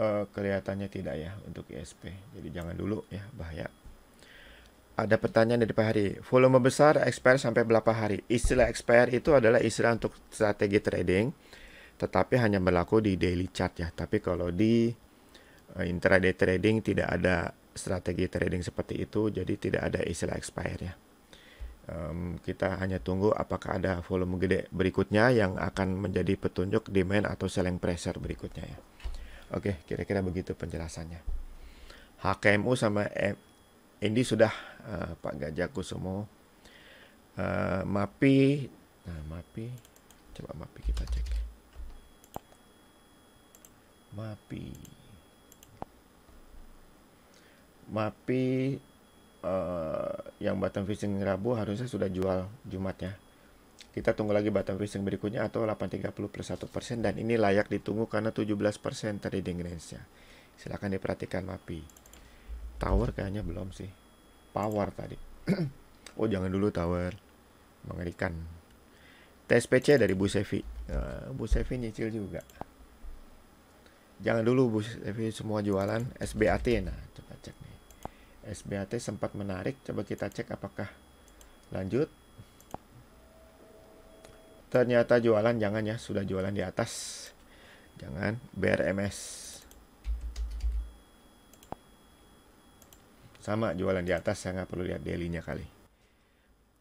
Kelihatannya tidak ya untuk ISP. Jadi jangan dulu ya, bahaya. Ada pertanyaan dari Pak Hari. Volume besar expire sampai berapa hari? Istilah expire itu adalah istilah untuk strategi trading, tetapi hanya berlaku di daily chart ya. Tapi kalau di intraday trading tidak ada strategi trading seperti itu, jadi tidak ada istilah expire ya. Kita hanya tunggu apakah ada volume gede berikutnya yang akan menjadi petunjuk demand atau selling pressure berikutnya ya. Oke, kira-kira begitu penjelasannya. HKMU sama Indi sudah, Pak Gajah Kusumo. MAPI, nah MAPI, coba MAPI kita cek. MAPI yang bottom fishing Rabu harusnya sudah jual Jumat ya. Kita tunggu lagi bottom fishing berikutnya atau 830 plus 1%, dan ini layak ditunggu karena 17% trading range-nya. Silahkan diperhatikan MAPI. Tower kayaknya belum sih. Power tadi. Oh jangan dulu Tower. Mengerikan. TSPC dari Bu Sevi. Bu Sevi nyicil juga. Jangan dulu Bu Sevi semua jualan. SBAT, nah coba cek nih. SBAT sempat menarik. Coba kita cek apakah lanjut. Ternyata jualan, jangan ya, sudah jualan di atas. Jangan. BRMS sama jualan di atas, saya nggak perlu lihat daily-nya kali.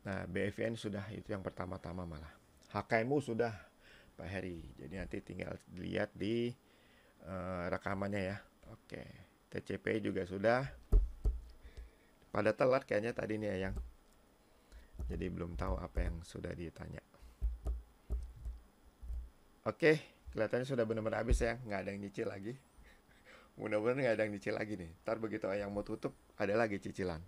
Nah, BFN sudah, itu yang pertama-tama malah. HKMU sudah, Pak Heri. Jadi nanti tinggal dilihat di rekamannya ya. Oke. TCP juga sudah. Pada telat kayaknya tadi nih yang. Jadi belum tahu apa yang sudah ditanya. Oke, kelihatannya sudah benar-benar habis ya, nggak ada yang nyicil lagi. Mudah-mudahan nggak ada yang nyicil lagi nih. Ntar begitu yang mau tutup, ada lagi cicilan.